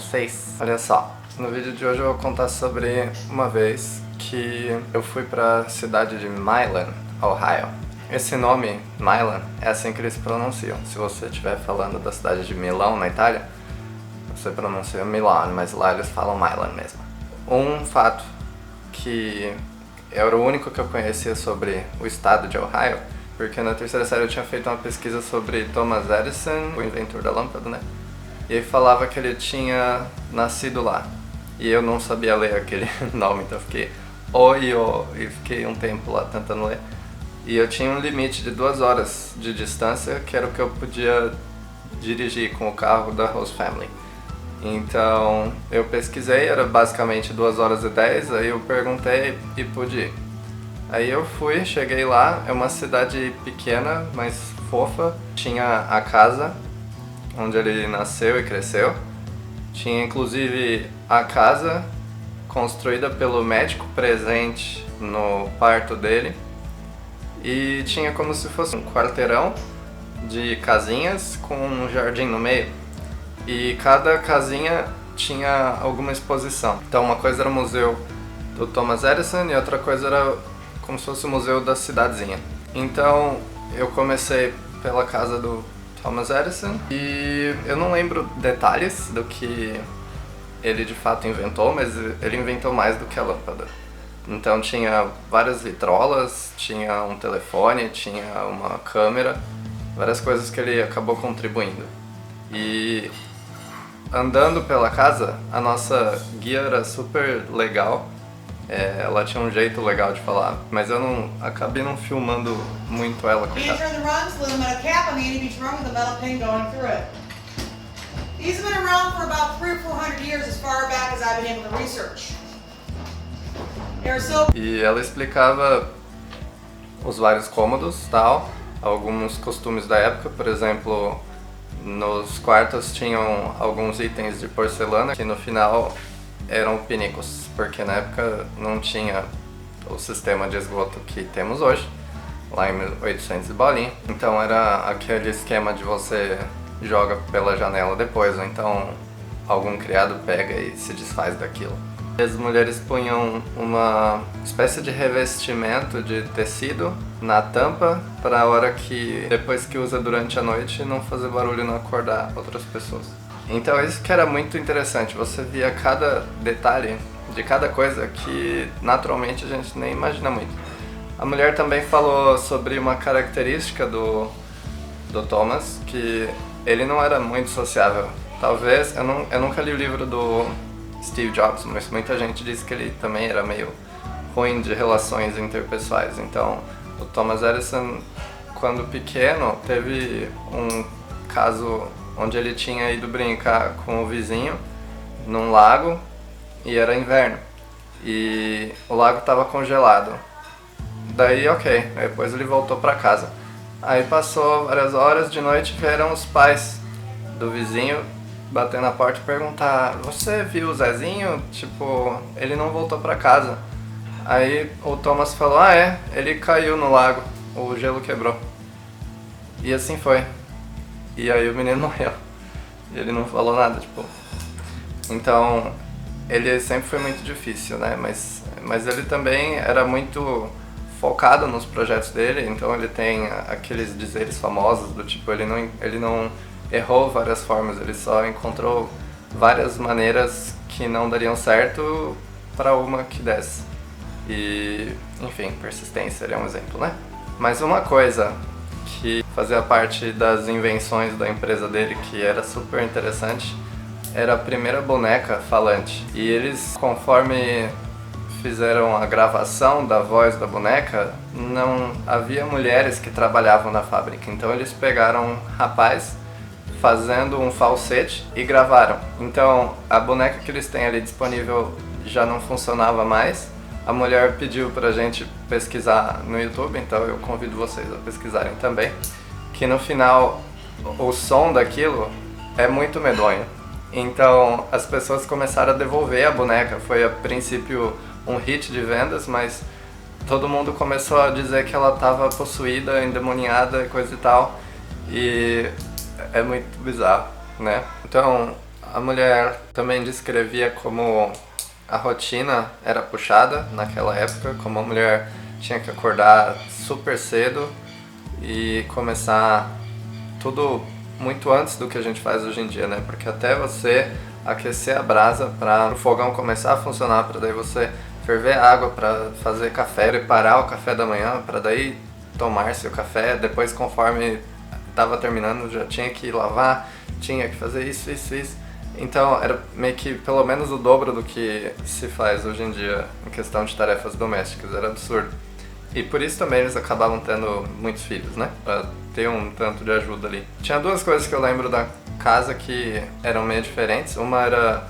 vocês. Olha só, no vídeo de hoje eu vou contar sobre uma vez que eu fui pra cidade de Milan, Ohio. Esse nome, Milan, é assim que eles pronunciam. Se você estiver falando da cidade de Milão, na Itália, você pronuncia Milano, mas lá eles falam Milan mesmo. Um fato que era o único que eu conhecia sobre o estado de Ohio, porque na terceira série eu tinha feito uma pesquisa sobre Thomas Edison, o inventor da lâmpada, né? E ele falava que ele tinha nascido lá. E eu não sabia ler aquele nome, então eu fiquei e fiquei um tempo lá tentando ler. E eu tinha um limite de 2 horas de distância, que era o que eu podia dirigir com o carro da host family. Então eu pesquisei, era basicamente 2 horas e 10, aí eu perguntei e pude ir. Aí eu fui, cheguei lá, é uma cidade pequena, mas fofa. Tinha a casa onde ele nasceu e cresceu. Tinha inclusive a casa construída pelo médico presente no parto dele. E tinha como se fosse um quarteirão de casinhas com um jardim no meio. E cada casinha tinha alguma exposição. Então uma coisa era o museu do Thomas Edison e outra coisa era como se fosse o museu da cidadezinha. Então eu comecei pela casa do Thomas Edison e eu não lembro detalhes do que ele de fato inventou, mas ele inventou mais do que a lâmpada. Então tinha várias vitrolas, tinha um telefone, tinha uma câmera, várias coisas que ele acabou contribuindo. E andando pela casa, a nossa guia era super legal. Ela tinha um jeito legal de falar, mas eu acabei não filmando muito ela. These are the rungs with a metal cap on the end of each rung with a metal pin going through it. These have been around for about 300 or 400 years as far back as I've been able to research. E ela explicava os vários cômodos, tal, alguns costumes da época, por exemplo, nos quartos tinham alguns itens de porcelana que no final eram pinicos, porque na época não tinha o sistema de esgoto que temos hoje, lá em 1800 e bolinha. Então era aquele esquema de você joga pela janela depois, ou então algum criado pega e se desfaz daquilo. As mulheres punham uma espécie de revestimento de tecido na tampa para a hora que, depois que usa durante a noite, não fazer barulho e não acordar outras pessoas. Então isso que era muito interessante, você via cada detalhe de cada coisa que naturalmente a gente nem imagina muito. A mulher também falou sobre uma característica do Thomas, que ele não era muito sociável. Talvez, eu nunca li o livro do Steve Jobs, mas muita gente diz que ele também era meio ruim de relações interpessoais. Então, o Thomas Edison, quando pequeno, teve um caso onde ele tinha ido brincar com o vizinho num lago e era inverno e o lago estava congelado. Daí, ok, depois ele voltou para casa. Aí passou várias horas, de noite vieram os pais do vizinho bater na porta e perguntar: você viu o Zezinho? Tipo, ele não voltou pra casa. Aí o Thomas falou: ele caiu no lago, o gelo quebrou. E assim foi. E aí o menino morreu. E ele não falou nada, tipo. Então, ele sempre foi muito difícil, né? Mas ele também era muito focado nos projetos dele, então ele tem aqueles dizeres famosos do tipo, ele não errou várias formas, ele só encontrou várias maneiras que não dariam certo para uma que desse. E, enfim, persistência é um exemplo, né? Mas uma coisa que fazia parte das invenções da empresa dele, que era super interessante, era a primeira boneca falante. E eles, conforme fizeram a gravação da voz da boneca, não havia mulheres que trabalhavam na fábrica. Então eles pegaram um rapaz fazendo um falsete e gravaram. Então a boneca que eles têm ali disponível já não funcionava mais. A mulher pediu pra gente pesquisar no YouTube, então eu convido vocês a pesquisarem também, que no final o som daquilo é muito medonho. Então as pessoas começaram a devolver a boneca. Foi a princípio um hit de vendas, mas todo mundo começou a dizer que ela estava possuída, endemoniada e coisa e tal. E é muito bizarro, né? Então A mulher também descrevia como a rotina era puxada naquela época, como a mulher tinha que acordar super cedo e começar tudo muito antes do que a gente faz hoje em dia, né? Porque até você aquecer a brasa para o fogão começar a funcionar, para daí você ferver água para fazer café, preparar o café da manhã, para daí tomar seu café, depois conforme estava terminando já tinha que lavar, tinha que fazer isso. Então era meio que pelo menos o dobro do que se faz hoje em dia em questão de tarefas domésticas, era absurdo. E por isso também eles acabavam tendo muitos filhos, né? Pra ter um tanto de ajuda ali. Tinha duas coisas que eu lembro da casa que eram meio diferentes. Uma era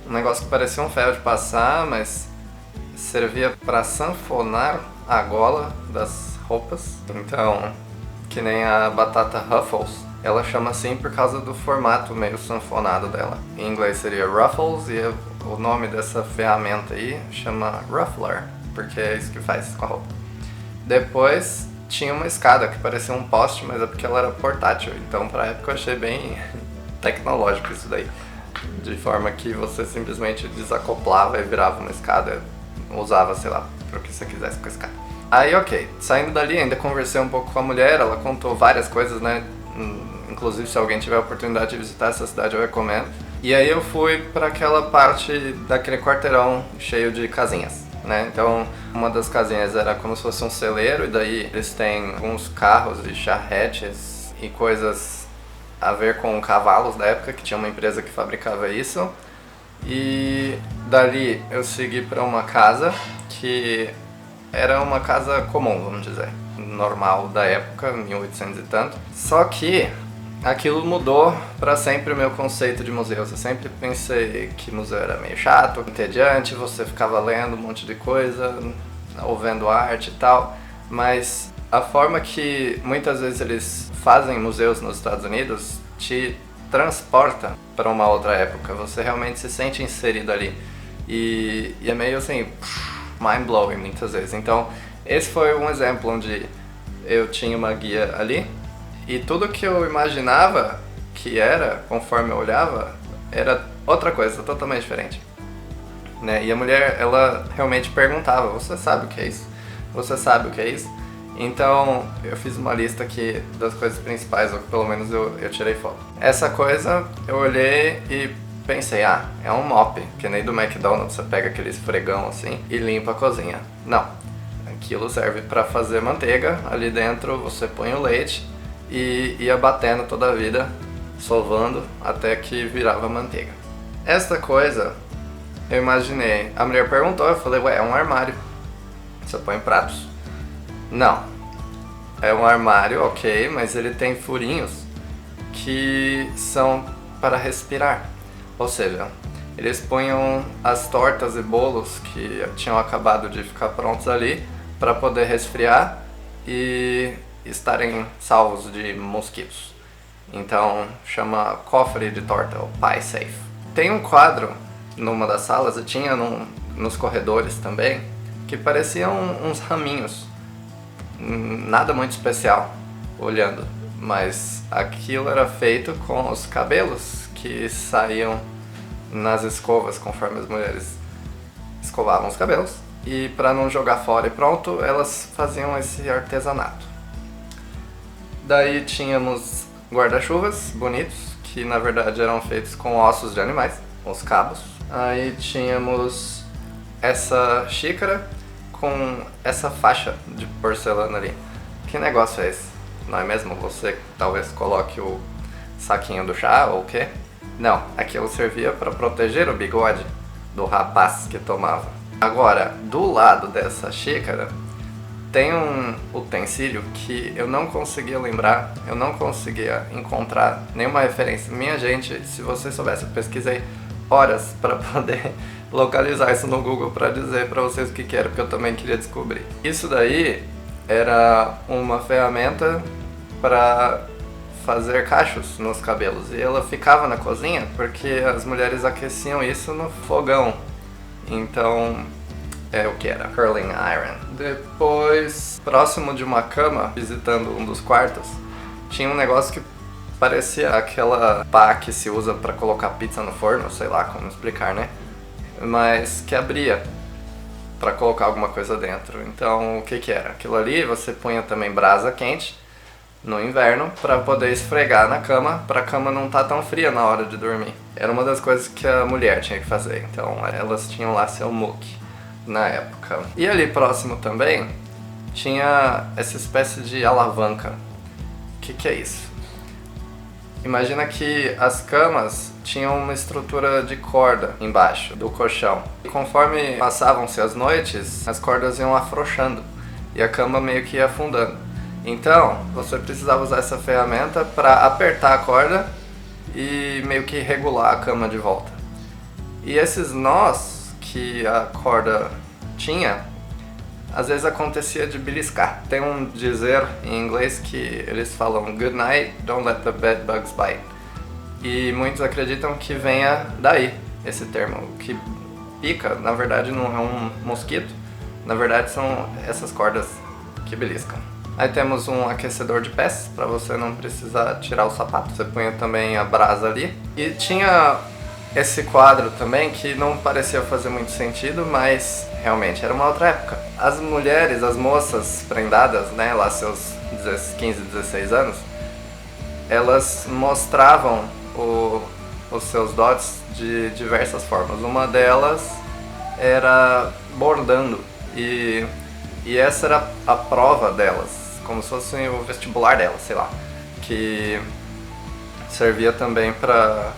um negócio que parecia um ferro de passar, mas servia para sanfonar a gola das roupas. Então, que nem a batata Ruffles, ela chama assim por causa do formato meio sanfonado dela. Em inglês seria Ruffles e o nome dessa ferramenta aí chama Ruffler, porque é isso que faz com a roupa. Depois tinha uma escada que parecia um poste, mas é porque ela era portátil. Então pra época eu achei bem tecnológico isso daí. De forma que você simplesmente desacoplava e virava uma escada, usava, sei lá, pro que você quisesse com a escada. Aí ok, saindo dali ainda conversei um pouco com a mulher, ela contou várias coisas, né? Inclusive se alguém tiver a oportunidade de visitar essa cidade eu recomendo. E aí eu fui para aquela parte daquele quarteirão cheio de casinhas, né? Então uma das casinhas era como se fosse um celeiro e daí eles têm alguns carros e charretes e coisas a ver com cavalos da época, que tinha uma empresa que fabricava isso. E dali eu segui para uma casa que era uma casa comum, vamos dizer, normal da época, 1800 e tanto. Só que aquilo mudou para sempre o meu conceito de museus. Eu sempre pensei que museu era meio chato, entediante, você ficava lendo um monte de coisa, ou vendo arte e tal, mas a forma que muitas vezes eles fazem museus nos Estados Unidos te transporta para uma outra época, você realmente se sente inserido ali e é meio assim, mind-blowing muitas vezes. Então esse foi um exemplo onde eu tinha uma guia ali e tudo que eu imaginava que era, conforme eu olhava, era outra coisa, totalmente diferente, né? E a mulher, ela realmente perguntava, você sabe o que é isso? Você sabe o que é isso? Então eu fiz uma lista aqui das coisas principais, ou pelo menos eu tirei foto. Essa coisa eu olhei e pensei, é um mop, que nem do McDonald's, você pega aquele esfregão assim e limpa a cozinha. Não, aquilo serve para fazer manteiga, ali dentro você põe o leite e ia batendo toda a vida, sovando até que virava manteiga. Esta coisa eu imaginei, a mulher perguntou, eu falei, é um armário, você põe pratos. Não, é um armário, ok, mas ele tem furinhos que são para respirar. Ou seja, eles punham as tortas e bolos que tinham acabado de ficar prontos ali para poder resfriar e estarem salvos de mosquitos. Então chama cofre de torta, ou pie safe. Tem um quadro numa das salas, e tinha nos corredores também, que pareciam uns raminhos. Nada muito especial olhando, mas aquilo era feito com os cabelos que saíam nas escovas conforme as mulheres escovavam os cabelos, e para não jogar fora e pronto, elas faziam esse artesanato. Daí tínhamos guarda-chuvas bonitos, que na verdade eram feitos com ossos de animais, os cabos. Aí tínhamos essa xícara com essa faixa de porcelana ali. Que negócio é esse? Não é mesmo? Você talvez coloque o saquinho do chá ou o quê? Não, aquilo servia para proteger o bigode do rapaz que tomava. Agora, do lado dessa xícara tem um utensílio que eu não conseguia lembrar, eu não conseguia encontrar nenhuma referência. Minha gente, se você soubesse, eu pesquisei horas para poder localizar isso no Google para dizer para vocês o que era, porque eu também queria descobrir. Isso daí era uma ferramenta para fazer cachos nos cabelos e ela ficava na cozinha porque as mulheres aqueciam isso no fogão. Então é o que era? Curling iron. Depois, próximo de uma cama, visitando um dos quartos, tinha um negócio que parecia aquela pá que se usa para colocar pizza no forno, sei lá como explicar, né? Mas que abria para colocar alguma coisa dentro. Então, o que que era? Aquilo ali você punha também brasa quente no inverno para poder esfregar na cama, para a cama não estar tão fria na hora de dormir. Era uma das coisas que a mulher tinha que fazer. Então, elas tinham lá seu muque na época. E ali próximo também tinha essa espécie de alavanca. O que que é isso? Imagina que as camas tinham uma estrutura de corda embaixo do colchão. E conforme passavam-se as noites, as cordas iam afrouxando e a cama meio que ia afundando. Então, você precisava usar essa ferramenta para apertar a corda e meio que regular a cama de volta. E esses nós que a corda tinha, às vezes acontecia de beliscar. Tem um dizer em inglês que eles falam "Good night, don't let the bed bugs bite". E muitos acreditam que venha daí esse termo. O que pica, na verdade, não é um mosquito. Na verdade, são essas cordas que beliscam. Aí temos um aquecedor de pés, para você não precisar tirar o sapato. Você punha também a brasa ali. E tinha esse quadro também que não parecia fazer muito sentido, mas realmente era uma outra época. As mulheres, as moças prendadas, né, lá seus 15, 16 anos, elas mostravam os seus dotes de diversas formas. Uma delas era bordando, e essa era a prova delas, como se fosse o vestibular delas, sei lá, que servia também para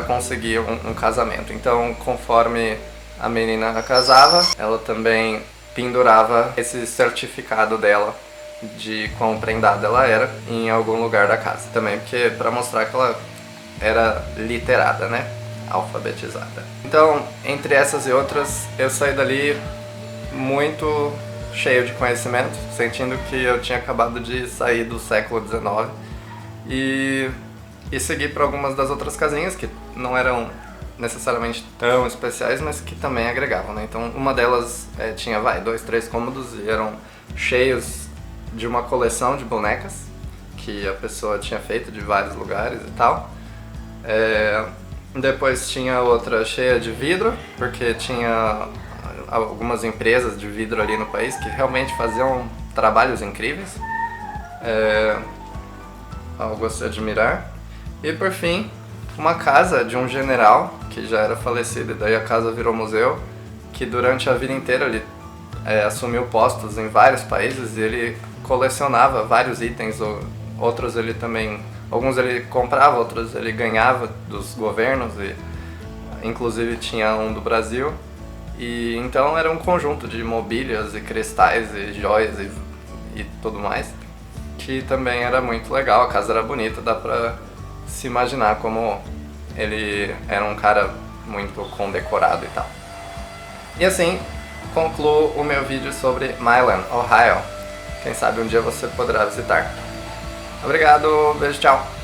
conseguir um casamento. Então, conforme a menina casava, ela também pendurava esse certificado dela de quão prendada ela era em algum lugar da casa. Também porque para mostrar que ela era literada, né? Alfabetizada. Então, entre essas e outras, eu saí dali muito cheio de conhecimento, sentindo que eu tinha acabado de sair do século XIX e seguir para algumas das outras casinhas que não eram necessariamente tão especiais, mas que também agregavam, né? Então, uma delas tinha, 2, 3 cômodos e eram cheios de uma coleção de bonecas que a pessoa tinha feito de vários lugares e tal. Depois tinha outra cheia de vidro, porque tinha algumas empresas de vidro ali no país que realmente faziam trabalhos incríveis, algo a se admirar. E por fim, uma casa de um general que já era falecido, e daí a casa virou museu, que durante a vida inteira ele assumiu postos em vários países e ele colecionava vários itens, outros ele também, alguns ele comprava, outros ele ganhava dos governos, e inclusive tinha um do Brasil. E então era um conjunto de mobílias e cristais e joias e tudo mais, que também era muito legal. A casa era bonita, dá pra se imaginar como ele era um cara muito condecorado e tal. E assim concluo o meu vídeo sobre Milan, Ohio. Quem sabe um dia você poderá visitar. Obrigado, beijo, tchau!